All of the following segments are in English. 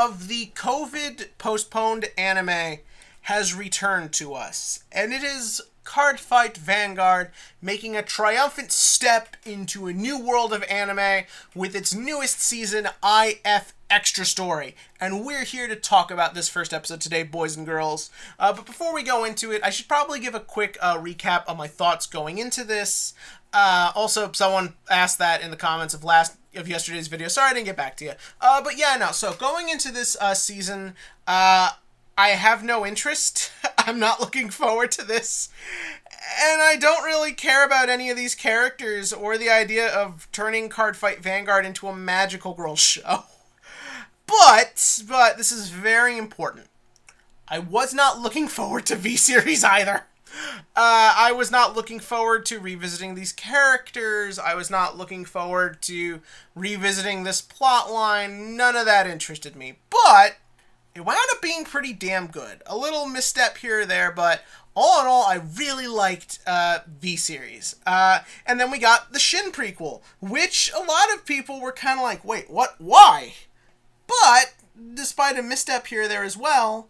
of the COVID-postponed anime has returned to us, and it is Cardfight Vanguard making a triumphant step into a new world of anime with its newest season, IF Extra Story. And we're here to talk about this first episode today, boys and girls. But before we go into it, I should probably give a quick recap of my thoughts going into this. Also, someone asked that in the comments of yesterday's video. Sorry I didn't get back to you. But yeah, no. So going into this season, I have no interest. I'm not looking forward to this. And I don't really care about any of these characters or the idea of turning Cardfight Vanguard into a magical girl show. But this is very important. I was not looking forward to V-Series either. I was not looking forward to revisiting these characters. I was not looking forward to revisiting this plot line. None of that interested me. But it wound up being pretty damn good. A little misstep here or there, but all in all, I really liked V-Series. And then we got the Shin prequel, which a lot of people were kind of like, wait, what? Why? But despite a misstep here or there as well,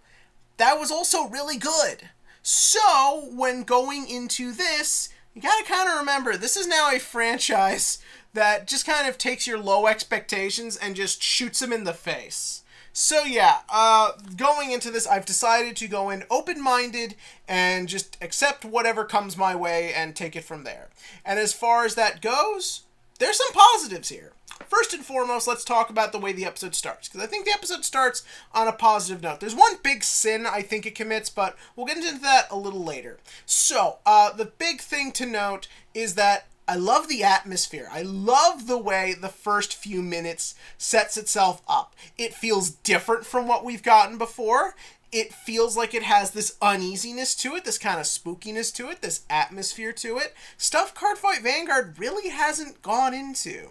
that was also really good. So when going into this, you gotta kind of remember, this is now a franchise that just kind of takes your low expectations and just shoots them in the face. So yeah, going into this, I've decided to go in open-minded and just accept whatever comes my way and take it from there. And as far as that goes, there's some positives here. First and foremost, let's talk about the way the episode starts, because I think the episode starts on a positive note. There's one big sin I think it commits, but we'll get into that a little later. So, the big thing to note is that I love the atmosphere. I love the way the first few minutes sets itself up. It feels different from what we've gotten before. It feels like it has this uneasiness to it, this kind of spookiness to it, this atmosphere to it. Stuff Cardfight Vanguard really hasn't gone into.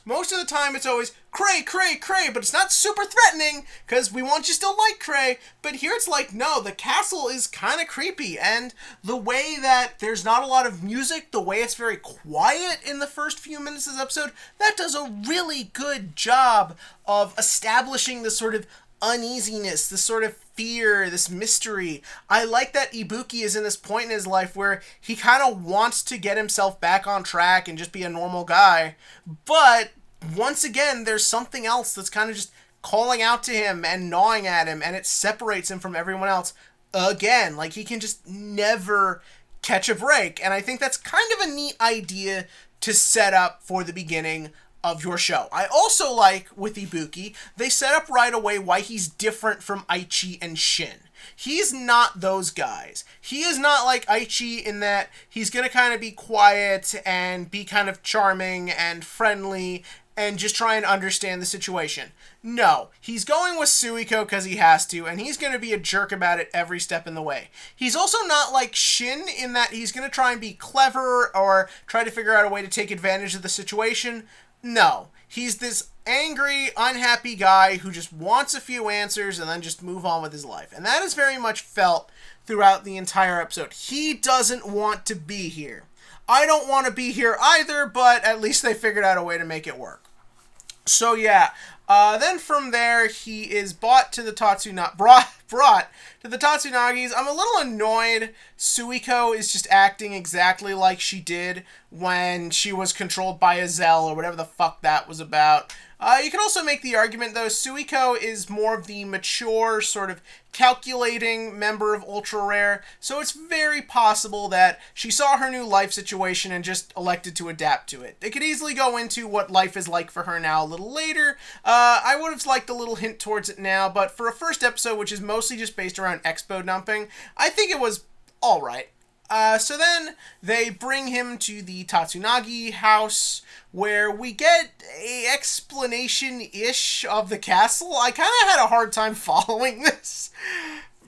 Most of the time, it's always, cray, cray, cray, but it's not super threatening, because we want you still like cray. But here it's like, no, the castle is kind of creepy, and the way that there's not a lot of music, the way it's very quiet in the first few minutes of this episode, that does a really good job of establishing this sort of uneasiness, this sort of fear, this mystery. I like that Ibuki is in this point in his life where he kind of wants to get himself back on track and just be a normal guy. But once again, there's something else that's kind of just calling out to him and gnawing at him, and it separates him from everyone else again. Like, he can just never catch a break. And I think that's kind of a neat idea to set up for the beginning of your show. I also like, with Ibuki, they set up right away why he's different from Aichi and Shin. He's not those guys. He is not like Aichi in that he's gonna kind of be quiet and be kind of charming and friendly and just try and understand the situation. No, he's going with Suiko because he has to, and he's going to be a jerk about it every step in the way. He's also not like Shin in that he's going to try and be clever or try to figure out a way to take advantage of the situation. No, he's this angry, unhappy guy who just wants a few answers and then just move on with his life. And that is very much felt throughout the entire episode. He doesn't want to be here. I don't want to be here either, but at least they figured out a way to make it work. So yeah, then from there, he is brought to the Tatsunagis. I'm a little annoyed Suiko is just acting exactly like she did when she was controlled by Azel or whatever the fuck that was about. You can also make the argument, though, Suiko is more of the mature, sort of calculating member of Ultra Rare, so it's very possible that she saw her new life situation and just elected to adapt to it. They could easily go into what life is like for her now a little later. I would have liked a little hint towards it now, but for a first episode, which is mostly just based around expo dumping, I think it was alright. So then they bring him to the Tatsunagi house, where we get a explanation-ish of the castle. I kind of had a hard time following this.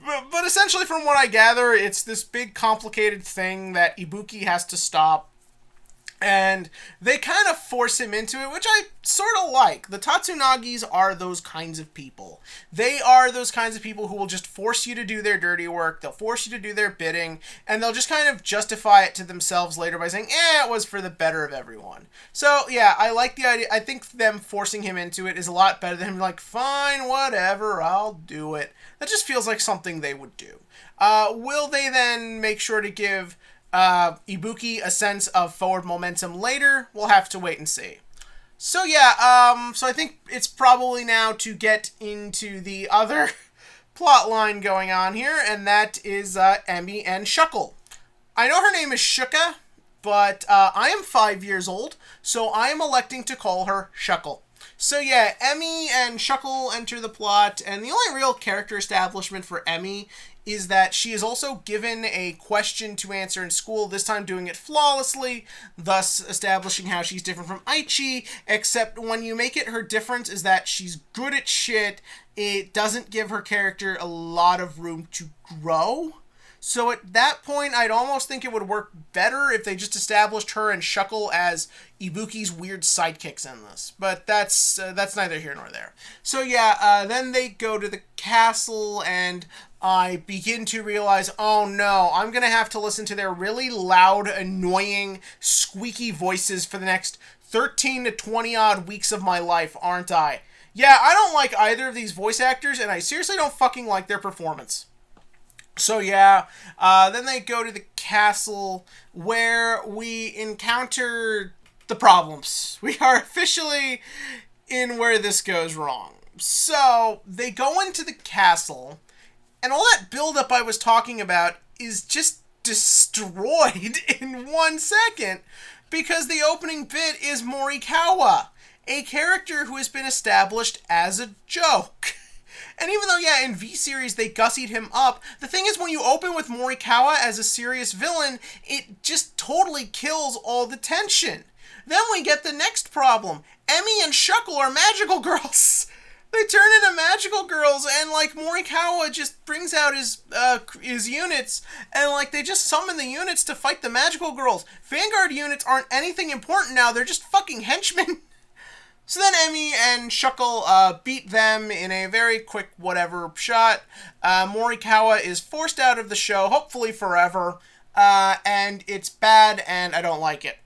But essentially, from what I gather, it's this big, complicated thing that Ibuki has to stop. And they kind of force him into it, which I sort of like. The Tatsunagis are those kinds of people. They are those kinds of people who will just force you to do their dirty work. They'll force you to do their bidding, and they'll just kind of justify it to themselves later by saying, it was for the better of everyone. So, yeah, I like the idea. I think them forcing him into it is a lot better than him like, fine, whatever, I'll do it. That just feels like something they would do. Will they then make sure to give Ibuki a sense of forward momentum later? We'll have to wait and see. So yeah, so I think it's probably now to get into the other plot line going on here, and that is Emmy and Shuckle. I know her name is Shuka, but I am 5 years old, so I am electing to call her Shuckle. So yeah, Emmy and Shuckle enter the plot, and the only real character establishment for Emmy is that she is also given a question to answer in school, this time doing it flawlessly, thus establishing how she's different from Aichi, except when you make it her difference is that she's good at shit. It doesn't give her character a lot of room to grow. So at that point, I'd almost think it would work better if they just established her and Shuckle as Ibuki's weird sidekicks in this. But that's neither here nor there. So yeah, then they go to the castle, and I begin to realize, oh no, I'm going to have to listen to their really loud, annoying, squeaky voices for the next 13 to 20 odd weeks of my life, aren't I? Yeah, I don't like either of these voice actors, and I seriously don't fucking like their performance. So yeah, then they go to the castle where we encounter the problems. We are officially in where this goes wrong. So they go into the castle, and all that buildup I was talking about is just destroyed in 1 second because the opening bit is Morikawa, a character who has been established as a joke. And even though, yeah, in V-Series they gussied him up, the thing is when you open with Morikawa as a serious villain, it just totally kills all the tension. Then we get the next problem. Emmy and Shuckle are magical girls. They turn into magical girls, and like Morikawa just brings out his units, and like they just summon the units to fight the magical girls. Vanguard units aren't anything important now, they're just fucking henchmen. So then Emmy and Shuckle beat them in a very quick whatever shot. Morikawa is forced out of the show, hopefully forever, and it's bad and I don't like it.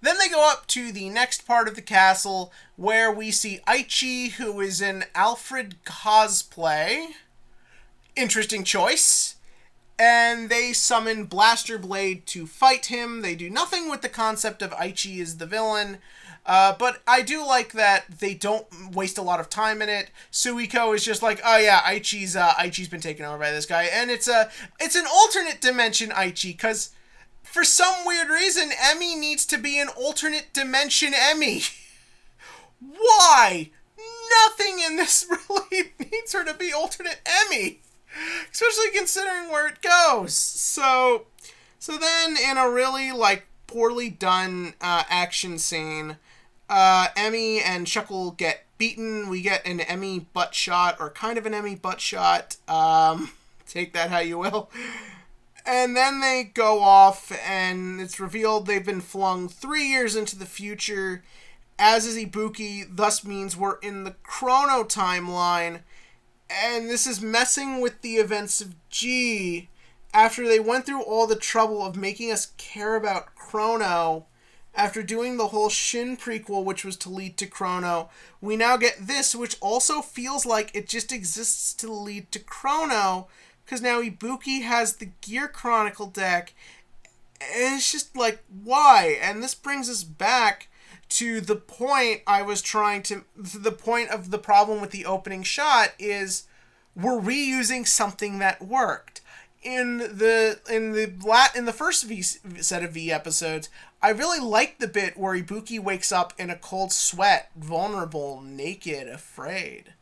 Then they go up to the next part of the castle where we see Aichi, who is in Alfred cosplay. Interesting choice. And they summon Blaster Blade to fight him. They do nothing with the concept of Aichi as the villain. But I do like that they don't waste a lot of time in it. Suiko is just like, oh yeah, Aichi's been taken over by this guy. And it's an alternate dimension Aichi, because for some weird reason, Emmy needs to be an alternate dimension Emmy. Why? Nothing in this really needs her to be alternate Emmy. Especially considering where it goes. So then in a really, like, poorly done action scene, Emmy and Shuckle get beaten. We get an Emmy butt shot, or kind of an Emmy butt shot. Take that how you will. And then they go off, and it's revealed they've been flung 3 years into the future, as is Ibuki, thus means we're in the Chrono timeline, and this is messing with the events of G. After they went through all the trouble of making us care about Chrono, after doing the whole Shin prequel, which was to lead to Chrono, we now get this, which also feels like it just exists to lead to Chrono, because now Ibuki has the Gear Chronicle deck, and it's just like, why? And this brings us back to the point the point of the problem with the opening shot is we're reusing something that worked. In the first set of V episodes, I really liked the bit where Ibuki wakes up in a cold sweat, vulnerable, naked, afraid.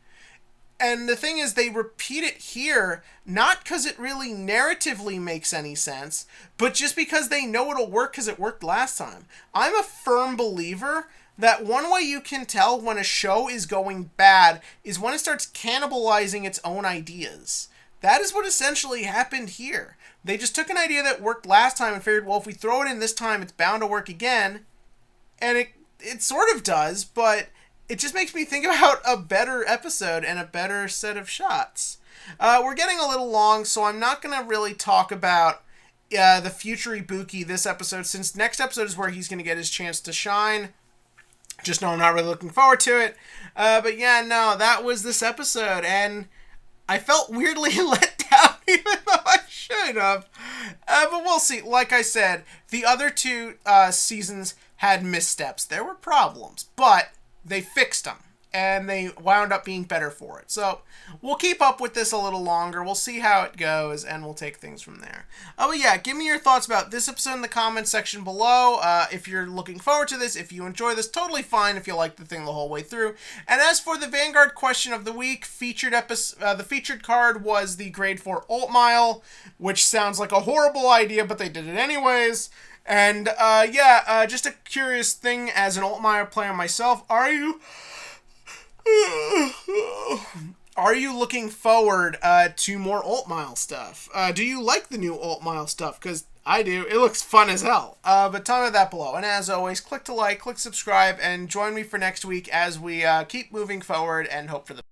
And the thing is, they repeat it here, not because it really narratively makes any sense, but just because they know it'll work because it worked last time. I'm a firm believer that one way you can tell when a show is going bad is when it starts cannibalizing its own ideas. That is what essentially happened here. They just took an idea that worked last time and figured, well, if we throw it in this time, it's bound to work again. And it sort of does, but it just makes me think about a better episode and a better set of shots. We're getting a little long, so I'm not going to really talk about the future Ibuki this episode, since next episode is where he's going to get his chance to shine. Just know I'm not really looking forward to it. But yeah, no, that was this episode, and I felt weirdly let down, even though I should have. But we'll see. Like I said, the other two seasons had missteps. There were problems, but they fixed them, and they wound up being better for it. So we'll keep up with this a little longer. We'll see how it goes, and we'll take things from there. But yeah, give me your thoughts about this episode in the comments section below. If you're looking forward to this, if you enjoy this, totally fine if you like the thing the whole way through. And as for the Vanguard question of the week, the featured card was the Grade 4 Ult Mile, which sounds like a horrible idea, but they did it anyways. And just a curious thing as an Ult Mile player myself, are you looking forward to more Ult Mile stuff? Do you like the new Ult Mile stuff? Because I do. It looks fun as hell. But tell me that below. And as always, click to like, click subscribe, and join me for next week as we keep moving forward and hope for the